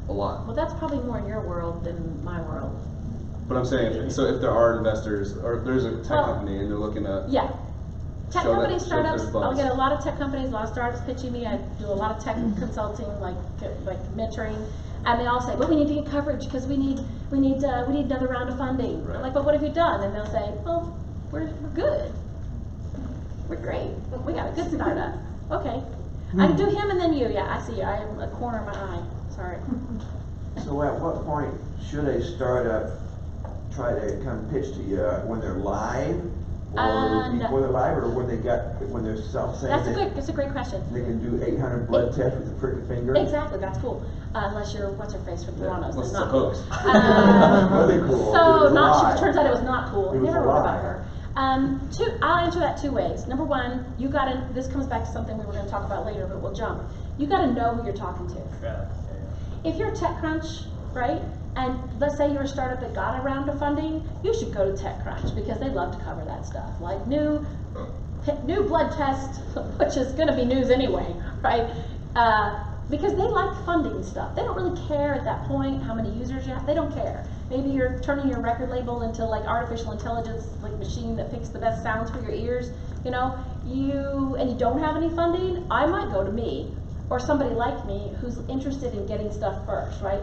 a lot. Well, that's probably more in your world than my world. But I'm saying, if there are investors, or there's a tech Well, company and they're looking to Yeah. Tech show companies, there's startups, buzz. I'll get a lot of tech companies, a lot of startups pitching me. I do a lot of tech consulting, like mentoring, and they all say, well, we need to get coverage because we need another round of funding. Right. I'm like, but what have you done? And they'll say, well, we're good. We're great. We got a good startup. Okay. I can do him and then you. Yeah, I see you. I have a corner of my eye. Sorry. So at what point should a startup try to come pitch to you, when they're live? Or No. before they're live, or when they're self-saying That's a great question. they can do 800 blood tests with a prick of finger? Exactly, that's cool. Unless you're what's her face from Toronto, Unless so it's a not cool. hoax. Really cool. It So was not live. turns out it was not cool. It was Never a wrote lie. about her. I'll answer that two ways. Number one, this comes back to something we were going to talk about later, but we'll jump. You got to know who you're talking to. Yeah. If you're TechCrunch, right, and let's say you're a startup that got a round of funding, you should go to TechCrunch because they love to cover that stuff. Like new blood test, which is going to be news anyway, right? Because they like funding stuff. They don't really care at that point how many users you have. They don't care. Maybe you're turning your record label into like artificial intelligence, like machine that picks the best sounds for your ears. And you don't have any funding. I might go to me or somebody like me who's interested in getting stuff first, right?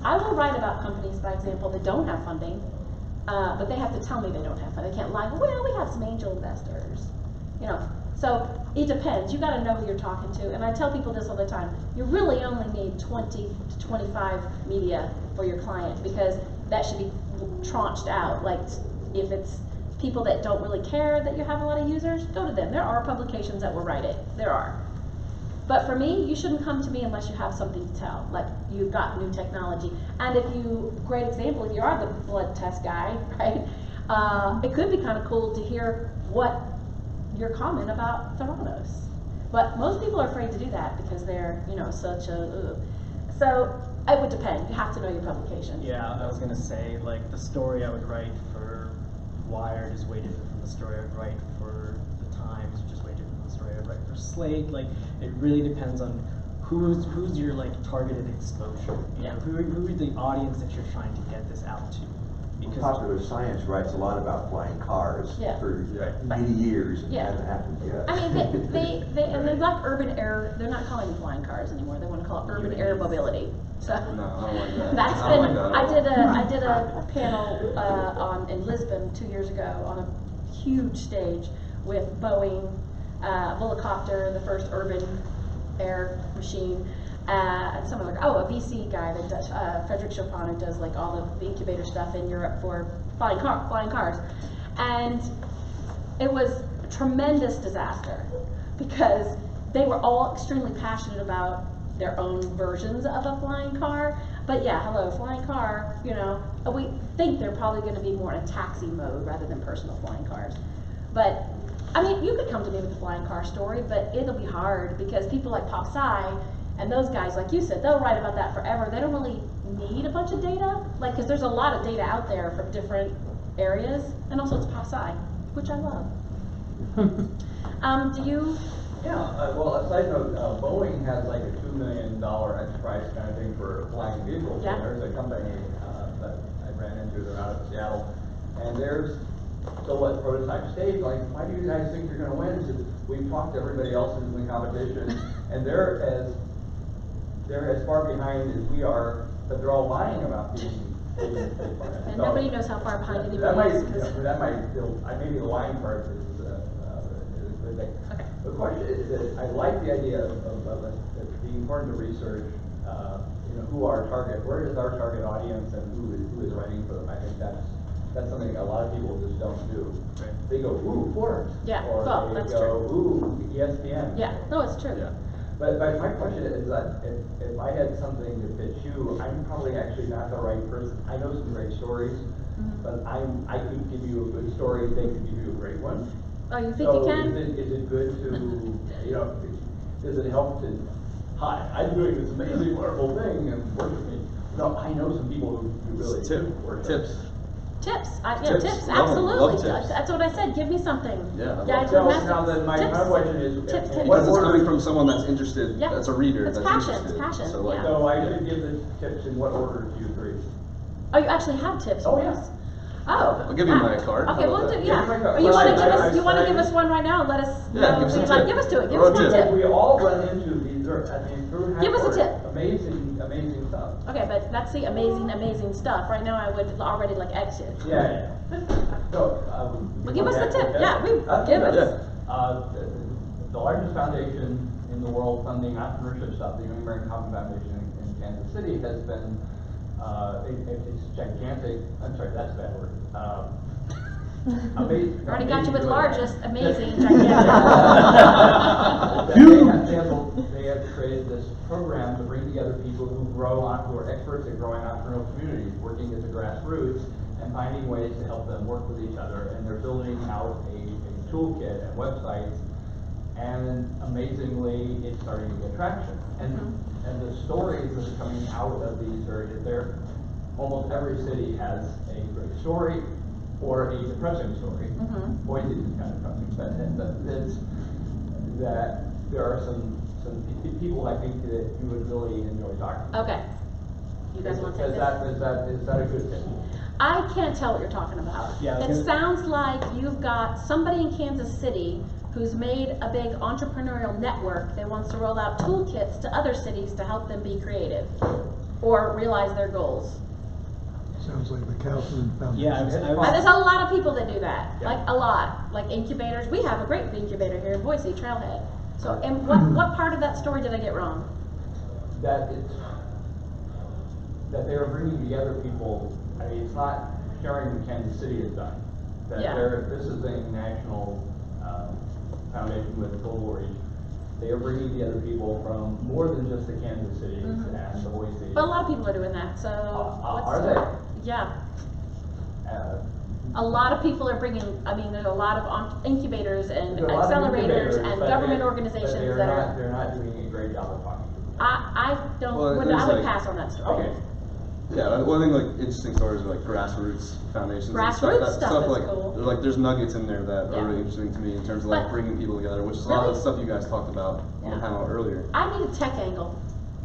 I will write about companies, by example, that don't have funding, but they have to tell me they don't have funding. They can't lie, well, we have some angel investors, So it depends. You got to know who you're talking to. And I tell people this all the time. You really only need 20 to 25 media for your client, because that should be tranched out. Like if it's people that don't really care that you have a lot of users, go to them. There are publications that will write it. There are. But for me, you shouldn't come to me unless you have something to tell, like you've got new technology. And if you, great example, if you are the blood test guy, right? It could be kind of cool to hear what your comment about Theranos. But most people are afraid to do that because they're, you know, such a, so it would depend. You have to know your publication. Yeah, I was gonna say, like, the story I would write for Wired is way different from the story I would write for the Times, which is way different from the story I would write for Slate. Like, it really depends on who's your, like, targeted exposure. You know, who is the audience that you're trying to get this out to? Because Popular Science writes a lot about flying cars for many years and hasn't happened yet. I mean, they like urban air. They're not calling them flying cars anymore. They want to call it urban air mobility. So No, I don't like that. that's I don't been. like that. I did a panel in Lisbon 2 years ago on a huge stage with Boeing, Volocopter, the first urban air machine. And some other, a VC guy that does, Frederick Chopin, who does like all the incubator stuff in Europe for flying cars. And it was a tremendous disaster because they were all extremely passionate about their own versions of a flying car. But yeah, hello, flying car, you know, we think they're probably going to be more in a taxi mode rather than personal flying cars. But I mean, you could come to me with a flying car story, but it'll be hard because people like Pop Sci and those guys, like you said, they'll write about that forever. They don't really need a bunch of data, like, because there's a lot of data out there from different areas, and also it's Pop Sci, which I love. Do you? Yeah, well, a side note, Boeing has like a $2 million enterprise kind of thing for flying vehicles. Yeah. And there's a company that I ran into, they're out of Seattle, and there's still at prototype stage, like, why do you guys think you're going to win? Because we've talked to everybody else in the competition, and they're as far behind as we are, but they're all lying about being And nobody knows how far behind anybody that might, is. that might, maybe the lying part is a good thing. Okay. The question is that I like the idea of it being important to research, you know, who our target, where is our target audience, and who is writing for them. I think that's something a lot of people just don't do. Right. They go, ooh, Forbes. Yeah, Or well, they that's go, ooh, ESPN. Yeah, no, it's true. Yeah. But my question is that if I had something to pitch you, I'm probably actually not the right person. I know some great stories, but I could give you a good story, they could give you a great one. Oh, you think you can? Is it good to, you know, does it help to, hi, I'm doing this amazing, wonderful thing, and work with me? No, I know some people who really work Tips. Tips, Tips. tips, Love 'em. absolutely. Love tips. That's what I said. Give me something. Yeah. Guide So your now then, my tips. question is, Tips, tips. what Because it's order? coming from someone that's interested, Yeah. that's a reader, It's that's passion, interested. it's passion, So like, yeah. So I should give the tips in what order do you agree? Oh, you actually have tips Oh, for yeah. us? Oh. I'll give you my card. Okay, How we'll about do, that? yeah. Give me my card. Or you wanna Well, give I- us, you wanna I- give us one right now? Let us Yeah, know. give us a Like, tip. give us to it, give Throw us a one tip. tip. We all run into these, through Give us a Hackfort, tip. amazing stuff. Okay, but that's the amazing stuff. Right now I would already like exit. Yeah. So, Well, give us the tip. okay. Yeah, give us. Yeah. The largest foundation in the world funding entrepreneurship stuff, the Young American Common Foundation in Kansas City, has been, it's gigantic, I'm sorry, that's a bad word. Amazing. Already got you with amazing, largest, amazing, gigantic. They have created this program to bring together people who who are experts at growing entrepreneurial communities, working at the grassroots, and finding ways to help them work with each other. And they're building out a toolkit and websites, and amazingly, it's starting to get traction. And the stories that are coming out of these are almost every city has a great story or a depressing story. Boise is kind of depressing, but it's that there are some people I think that you would really enjoy talking to. Okay. You guys want to take Is this? that a good thing? I can't tell what you're talking about. Yeah, I was It gonna- sounds like you've got somebody in Kansas City who's made a big entrepreneurial network that wants to roll out toolkits to other cities to help them be creative or realize their goals. Sounds like the Kaufman Foundation. Yeah, I was There's a lot of people that do that, Yeah. like a lot, like incubators. We have a great incubator here in Boise, Trailhead. So, and what part of that story did I get wrong? That they are bringing together people. I mean, it's not sharing what Kansas City has done. that Yeah. this is a national foundation with global reach. They are bringing together people from more than just the Kansas cities Mhm. and the Boise cities. But a lot of people are doing that, so. Are they? Yeah. Uh, A lot of people are bringing, I mean, there's a lot of incubators and There's a lot of accelerators incubators, and but government they- organizations but they're that not, are. they're not doing a great job of talking to people. I don't, Well, would- there's I would like- pass on that story. Okay. Yeah, one thing like interesting stories are like grassroots foundations. Grassroots and stuff is like, cool. Like there's nuggets in there that Yeah. are really interesting to me in terms of like But- bringing people together, which is a lot of Really? the stuff you guys talked about on Yeah. the panel earlier. I need a tech angle.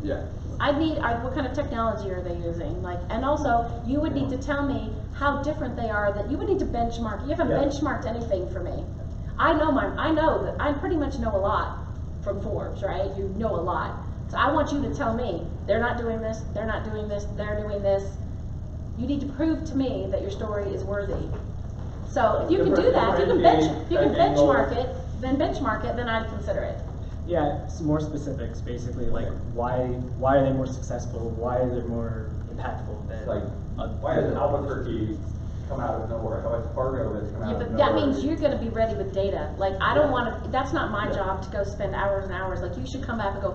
Yeah. What kind of technology are they using? Like, and also, you would need to tell me how different they are, that you would need to benchmark. You haven't Yeah. benchmarked anything for me. I know that I pretty much know a lot from Forbes, right? You know a lot. So I want you to tell me, they're not doing this, they're not doing this, they're doing this. You need to prove to me that your story is worthy. So if you can do that, if you can benchmark it, then I'd consider it. Yeah, some more specifics, basically, like why are they more successful? Why are they more impactful than? Like, why does Albuquerque come out of nowhere? How about Fargo that's come out Yeah, of but nowhere? that means you're gonna be ready with data. Like, I don't wanna, that's not my job to go spend hours and hours. Like, you should come back and go,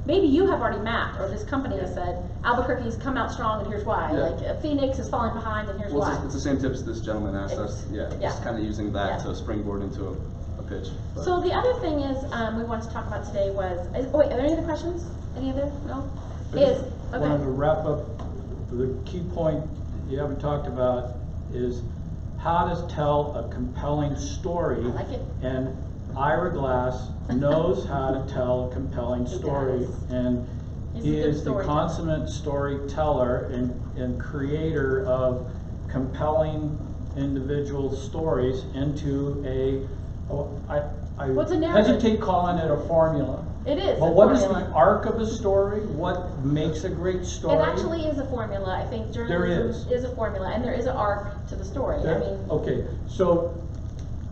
maybe you have already mapped, or this company has said, Albuquerque's come out strong and here's why. Yeah. Like, Phoenix is falling behind and here's Well, why. it's the same tips this gentleman asked us. Yeah, Yeah. just kind of using that Yeah. to springboard into a pitch. But- So the other thing is, we wanted to talk about today was, wait, are there any other questions? Any other? No? Is, Wanted to okay. wrap up, the key point you haven't talked about is how to tell a compelling story. I like it. And Ira Glass knows how to tell a compelling He story. does. And He's he a good is the storyteller. consummate storyteller and creator of compelling individual stories into I What's a narrative? hesitate calling it a formula. It is. But a what is formula. the arc of a story? What makes a great story? It actually is a formula. I think journalism is. is a formula, and there is an arc to the story. I mean, Okay, so,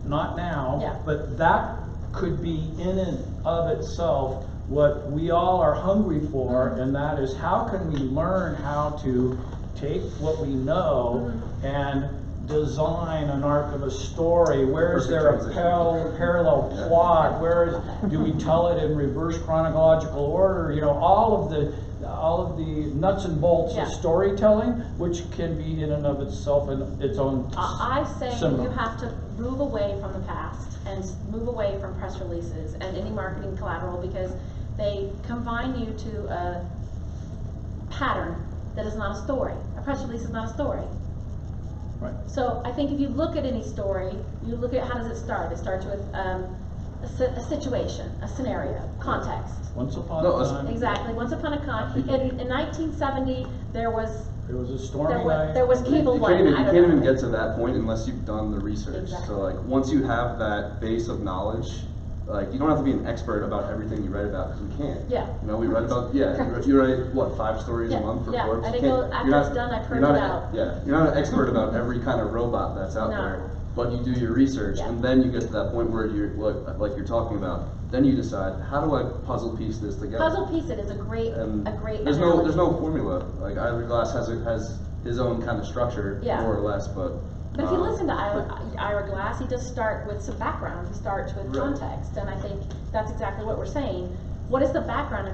not now, Yeah. but that could be in and of itself what we all are hungry for, Mm-hmm. and that is how can we learn how to take what we know Mm-hmm. and design an arc of a story. Where is Perfect there a transition. parallel Yeah. plot? Where is, do we tell it in reverse chronological order? You know, all of the nuts and bolts Yeah. of storytelling, which can be in and of itself in its own I say symbol. you have to move away from the past and move away from press releases and any marketing collateral, because they confine you to a pattern that is not a story. A press release is not a story. Right. So I think if you look at any story, you look at how does it start? It starts with a situation, a scenario, context. Once upon No, a it's- time, Exactly. Once upon a time, in 1970, there was a stormy night. there was cable You one. can't even, I you don't can't know. even get to that point unless you've done the research. Exactly. So like, once you have that base of knowledge, like, you don't have to be an expert about everything you write about, because we can't. Yeah. You know, we write about, you write, what, 5 stories Yeah, a month for yeah. Forbes? I You think can't- after you're it's not- done, I you're print not it a- out. Yeah, you're not an expert about every kind of robot that's out No. there, but you do your research, Yeah. and then you get to that point where you're, like you're talking about, then you decide, how do I puzzle piece this together? Puzzle piece it is a great And analogy. there's no formula. Like, Ira Glass has his own kind of structure, Yeah. more or less, but. But if you listen to Ira Glass, he does start with some background. He starts with Right. context, and I think that's exactly what we're saying. What is the background?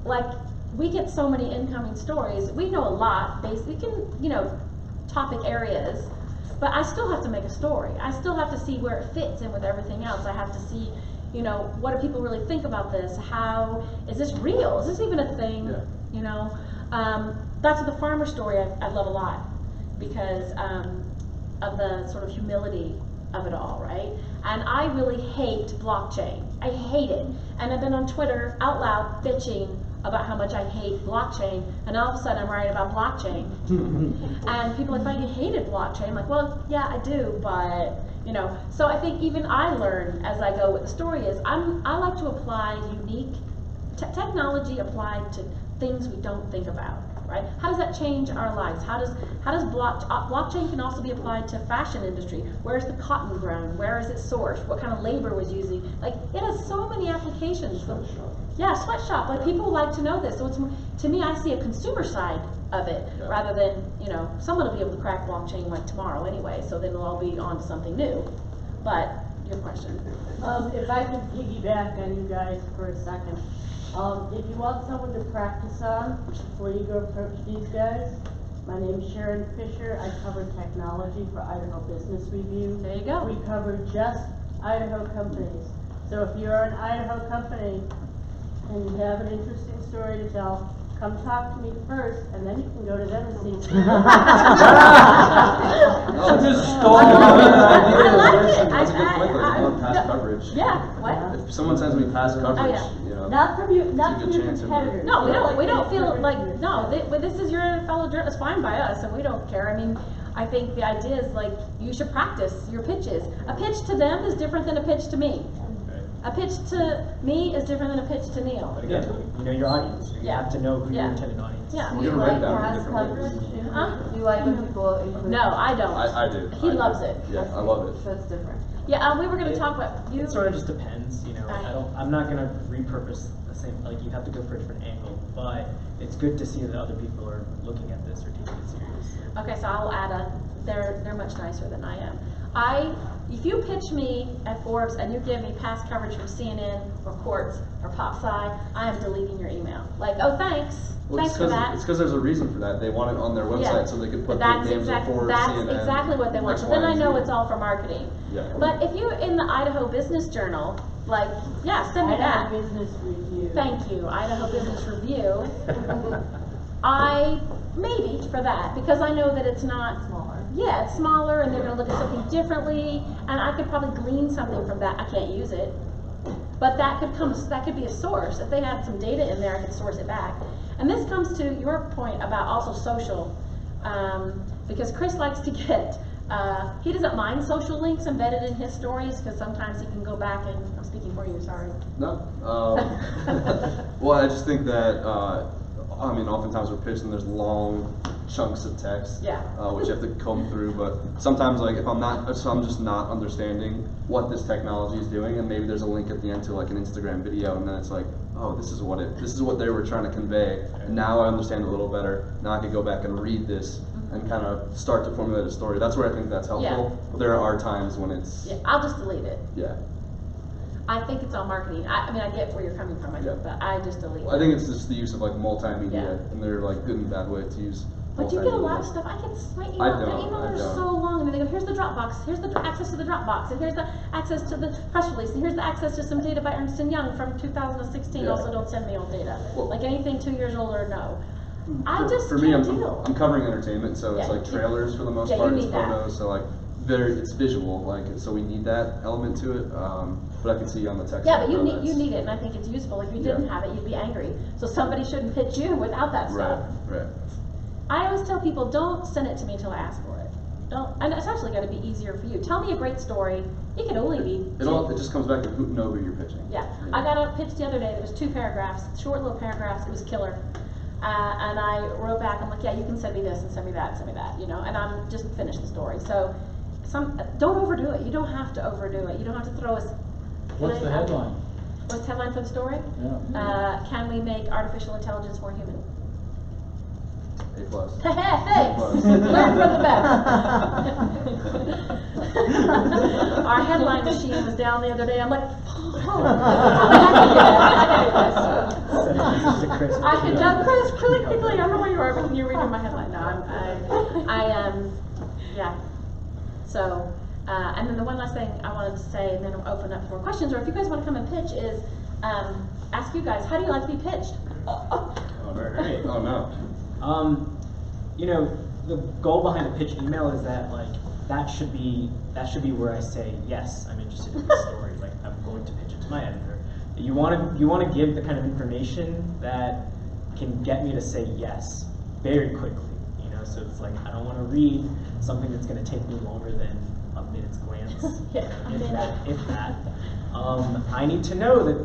Like, we get so many incoming stories. We know a lot. We can, topic areas, but I still have to make a story. I still have to see where it fits in with everything else. I have to see, what do people really think about this? How is this real? Is this even a thing? Yeah. That's the farmer story I love a lot, because of the sort of humility of it all, right? And I really hate blockchain. I hate it. And I've been on Twitter out loud bitching about how much I hate blockchain, and all of a sudden I'm writing about blockchain. And people are like, "Oh, you hated blockchain." I'm like, well, yeah, I do, but, So I think even I learn as I go what the story is. I like to apply unique technology applied to things we don't think about. Right? How does that change our lives? How does blockchain can also be applied to fashion industry? Where is the cotton grown? Where is it sourced? What kind of labor was using? Like, it has so many applications. Yeah, sweatshop, like people like to know this, so it's, to me, I see a consumer side of it, Yeah. rather than, you know, someone will be able to crack blockchain like tomorrow anyway, so then we'll all be on to something new. But, your question. If I could piggyback on you guys for a second. If you want someone to practice on before you go approach these guys, my name's Sharon Fisher. I cover technology for Idaho Business Review. There you go. We cover just Idaho companies. So if you're an Idaho company and you have an interesting story to tell, come talk to me first, and then you can go to them and see. No, Just it's- stole I like my it. idea. I like it. That's a good point, like, I- if you want past coverage. Yeah, what? If someone sends me past coverage, yeah. you know. Not from you, not It's a from good your chance of- competitors. No, we don't Like, feel like, for no, yourself. but this is your fellow journalist, it's fine by us, and we don't care. I mean, I think the idea is like, you should practice your pitches. A pitch to them is different than a pitch to me. A pitch to me is different than a pitch to Neel. But again, you know your audience. You Yeah. have to know who Yeah. your intended audience is. Yeah. We're Do you gonna write like down past different ways. coverage too? Huh? Do you like when people include? No, I don't. I do. He I do. loves it. Yeah, I love it. So it's different. Yeah, we were gonna talk about, you, It sort of just depends, you know. Right. I'm not gonna repurpose the same. Like you have to go for a different angle, but it's good to see that other people are looking at this or taking it seriously. okay, so I'll add they're much nicer than I am. If you pitch me at Forbes and you give me past coverage from CNN or Quartz or PopSci, I am deleting your email. Like, oh, thanks, Well, thanks for that. It's because there's a reason for that. They want it on their website Yeah. so they can put That's the names of Forbes, that's CNN, exactly what they want. X, So then Y, I and know Z. it's all for marketing. Yeah. But if you're in the Idaho Business Journal, like, yeah, send me that. Idaho Business Review. Thank you, Idaho Business Review. Maybe for that, because I know that it's not Smaller. Yeah, it's smaller, and they're gonna look at something differently, and I could probably glean something from that. I can't use it, but that could be a source. If they had some data in there, I could source it back. And this comes to your point about also social, because Chris likes to get, he doesn't mind social links embedded in his stories, because sometimes he can go back and, I'm speaking for you, sorry. No. Well, I just think that, I mean, oftentimes we're pitched and there's long chunks of text, Yeah. which you have to comb through. But sometimes, like, if I'm just not understanding what this technology is doing, and maybe there's a link at the end to like an Instagram video, and then it's like, oh, this is what they were trying to convey. And now I understand a little better. Now I can go back and read this and kind of start to formulate a story. That's where I think that's helpful. Yeah. But there are times when it's Yeah, I'll just delete it. yeah. I think it's all marketing. I mean, I get where you're coming from, Yeah. but I just delete it. I think it's just the use of like multimedia, Yeah. and they're like good and bad way to use. But you get a lot multimedia. of stuff. I get my email. I My don't, emails I are don't. so long, and then they go, "Here's the Dropbox. Here's the access to the Dropbox, and here's the access to the press release, and here's the access to some data by Ernst & Young from 2016. Yeah. Also, don't send me old data. Well- Like anything 2 years old or no. I just For me, can't I'm deal. covering entertainment, so it's Yeah. like trailers for the most Yeah, part. you It's need that. photos, so like it's visual, like so we need that element to it. But I can see on the text. Yeah, side but you how need that's- it, and I think it's useful. If you Yeah. didn't have it, you'd be angry. So somebody shouldn't pitch you without that stuff. Right. I always tell people, don't send it to me until I ask for it. Don't, and it's actually got to be easier for you. Tell me a great story. It can only be It just comes back to know who you're pitching. Yeah, I got a pitch the other day that was 2 paragraphs, short little paragraphs. It was killer. And I wrote back. I'm like, yeah, you can send me this and send me that, you know. And I'm just finished the story. So, don't overdo it. You don't have to overdo it. You don't have to throw us. What's the headline? What's the headline for the story? Yeah. Can we make artificial intelligence more human? A+. Thanks. Learn from the best. Our headline machine was down the other day. I'm like, I can do Chris really quickly. I don't know where you are when you're reading my headline. No, yeah. So, and then the one last thing I wanted to say, and then I'll open up for questions, or if you guys want to come and pitch, is ask you guys, how do you like to be pitched? Oh, great. Oh no. You know, the goal behind a pitch email is that like that should be where I say yes, I'm interested in this story. Like I'm going to pitch it to my editor. You want to give the kind of information that can get me to say yes very quickly. You know, so it's like I don't want to read something that's going to take me longer than a minute's glance. Yeah, if that. I need to know that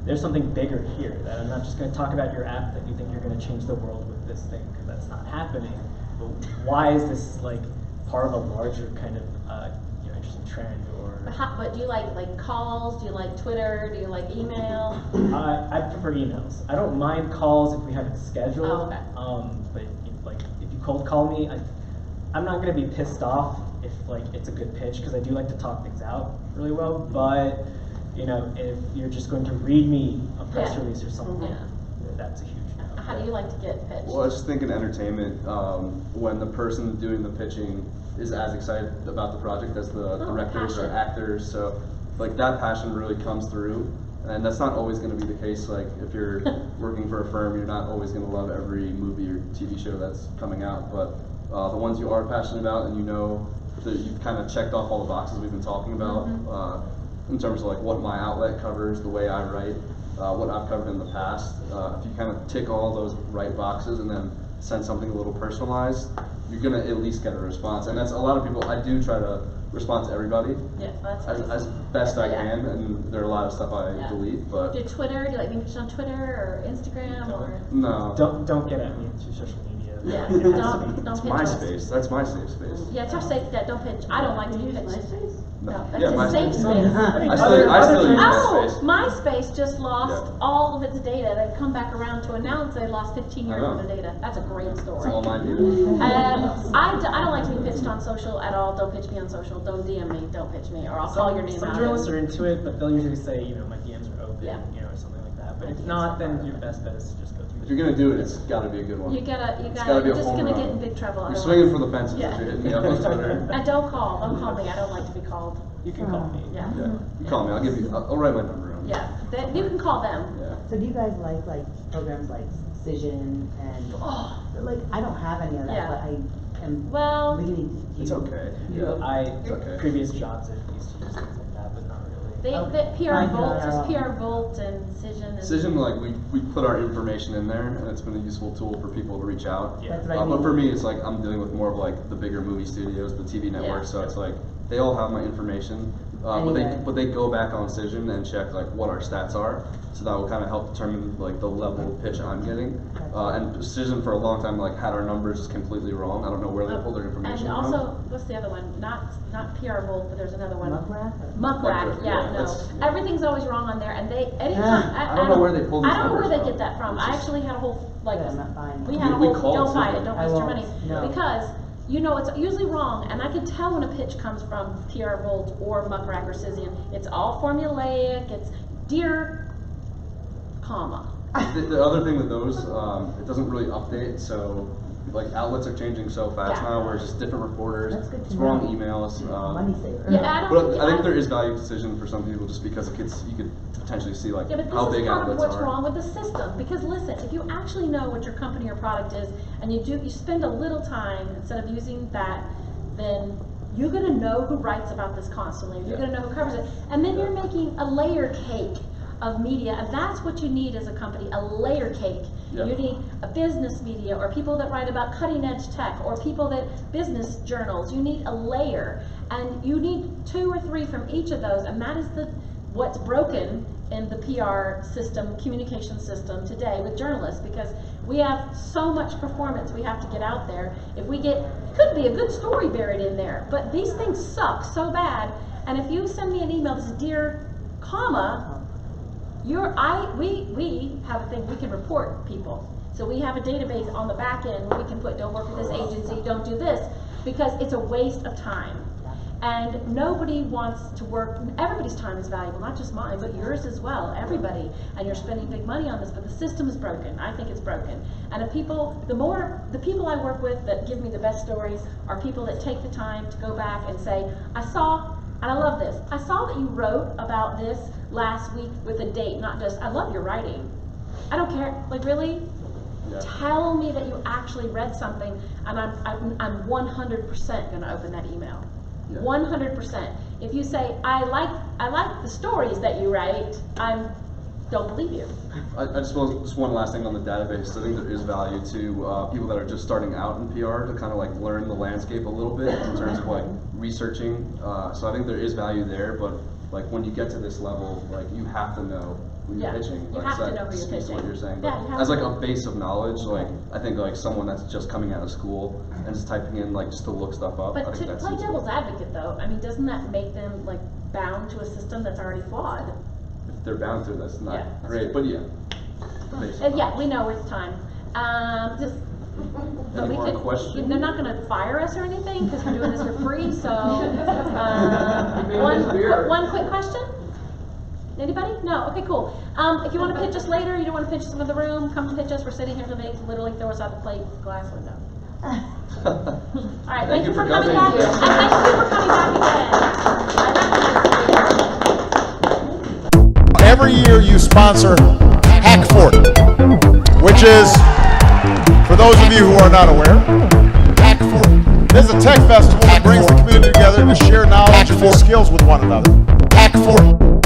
there's something bigger here, that I'm not just going to talk about your app that you think you're going to change the world with this thing, because that's not happening. But why is this like part of a larger kind of interesting trend or. But do you like calls? Do you like Twitter? Do you like email? I prefer emails. I don't mind calls if we have it scheduled. Oh, okay. But if you cold call me, I'm not gonna be pissed off if it's a good pitch, because I do like to talk things out really well. But if you're just going to read me a press release or something, that's a huge no. How do you like to get pitched? Well, I was just thinking entertainment, when the person doing the pitching is as excited about the project as the directors or passion. actors, so that passion really comes through, and that's not always going to be the case. Like if you're working for a firm, you're not always going to love every movie or TV show that's coming out, but the ones you are passionate about and that you've kind of checked off all the boxes we've been talking about, in terms of what my outlet covers, the way I write, what I've covered in the past. If you kind of tick all those right boxes and then send something a little personalized, you're gonna at least get a response. And that's a lot of people. I do try to respond to everybody as best I can, and there are a lot of stuff I delete. But do Twitter? Do you like being pitched on Twitter or Instagram or? No. Don't get at me through social media. Yeah. It has to don't It's pitch MySpace. That's my safe space. Yeah, it's our safe. Yeah, don't pitch. I don't like to be pitched. No, that's Yeah, a safe MySpace. space. I still use Oh, MySpace. MySpace just lost all of its data. They've come back around to announce they lost 15 years worth of data. That's a great story. It's all my data. I don't like to be pitched on social at all. Don't pitch me on social. Don't DM me. Don't pitch me, or I'll call your name Some out. journalists are into it, but they'll usually say, my DMs are open, Yeah. or something like that. But if not, then your best bet is to just go through. If you're gonna do it, it's got to be a good one. You gotta, gotta be you're a just home gonna run. get in big trouble. You're otherwise. swinging for the fences Yeah. if you're hitting me up on Twitter. And don't call me. I don't like to be called. You can call me. Yeah. Yeah, you call me. I'll write my number down. Yeah. You can call them. Yeah. So do you guys like programs like Cision and I don't have any of that, Yeah. but I am Well, really. It's okay. You know, It's okay. previous jobs have used to use things like that, but not really. the PR Fine, Volt, no. PR Volt and Cision. And Cision, we put our information in there, and it's been a useful tool for people to reach out. Yeah. That's what I But mean. for me, it's I'm dealing with more of the bigger movie studios, the TV networks, so it's they all have my information. Anyway. But they go back on Cision and check what our stats are, so that will kind of help determine the level of pitch I'm getting. And Cision for a long time had our numbers completely wrong. I don't know where they pulled their information And from. also, what's the other one? Not PR Volt, but there's another one. Muckrack? Muckrack, yeah, no. that's- Everything's always wrong on there, and anytime. I don't know where they pulled these I don't know where numbers they from. get that from. I actually had a whole, I'm not buying we it. had a We whole, called don't buy it, Cision. don't I waste your won't, money. no. Because, it's usually wrong, and I can tell when a pitch comes from PR Volt or Muckrack or Cision. It's all formulaic, it's dear, comma. The other thing with those, it doesn't really update, so outlets are changing so fast Yeah. now, where it's just different reporters, That's good to it's wrong know. emails. Money saver. Yeah, I don't But think. I think there is value to Cision for some people, just because you could potentially see Yeah, but how this big is part of outlets what's are. wrong with the system, because listen, if you actually know what your company or product is, and you spend a little time, instead of using that, then you're gonna know who writes about this constantly, you're gonna know who covers it, and then you're making a layer cake of media, and that's what you need as a company, a layer cake. Yeah. You need a business media, or people that write about cutting edge tech, or people business journals. You need a layer, and you need 2 or 3 from each of those, and that is what's broken in the PR system, communication system today with journalists, because we have so much performance we have to get out there. If we could be a good story buried in there, but these things suck so bad, and if you send me an email that says, dear, comma, we have a thing, we can report people. So we have a database on the back end where we can put, don't work with this agency, don't do this, because it's a waste of time. And nobody wants to work, everybody's time is valuable, not just mine, but yours as well, everybody. And you're spending big money on this, but the system is broken. I think it's broken. And the people I work with that give me the best stories are people that take the time to go back and say, and I love this, I saw that you wrote about this last week with a date, not just, I love your writing. I don't care, really? Yeah. Tell me that you actually read something, and I'm 100% gonna open that email. Yeah. 100%. If you say, I like the stories that you write, don't believe you. I just suppose just one last thing on the database. I think there is value to people that are just starting out in PR to kind of learn the landscape a little bit in terms of researching. So I think there is value there, but like when you get to this level, like you have to know who you're Yeah, pitching. you Like have to that know who you're speaks to what pitching. you're saying. Yeah, you But have as to. like a base of knowledge, like I think like someone that's just coming out of school and just typing in like just to look stuff up. I But think to that's play useful. devil's advocate though, I mean, doesn't that make them like bound to a system that's already flawed? If they're bound to it, that's not Yeah, that's great. true. But yeah. base of And yeah, knowledge. we know it's time. Just. But Any we more could, questions? they're not gonna fire us or anything, because we're doing this for free, so, Maybe one, this beer. one quick question? Anybody? No? Okay, cool. If you wanna pitch us later, you don't wanna pitch us in the room, come pitch us, we're sitting here till they literally throw us out the plate glass window. Alright, thank you for coming back, and thank you for coming back again. Every year you sponsor Hackfort, which is, for those of you who are not aware, Hackfort is a tech festival that brings the community together to share knowledge and new skills with one another. Hackfort.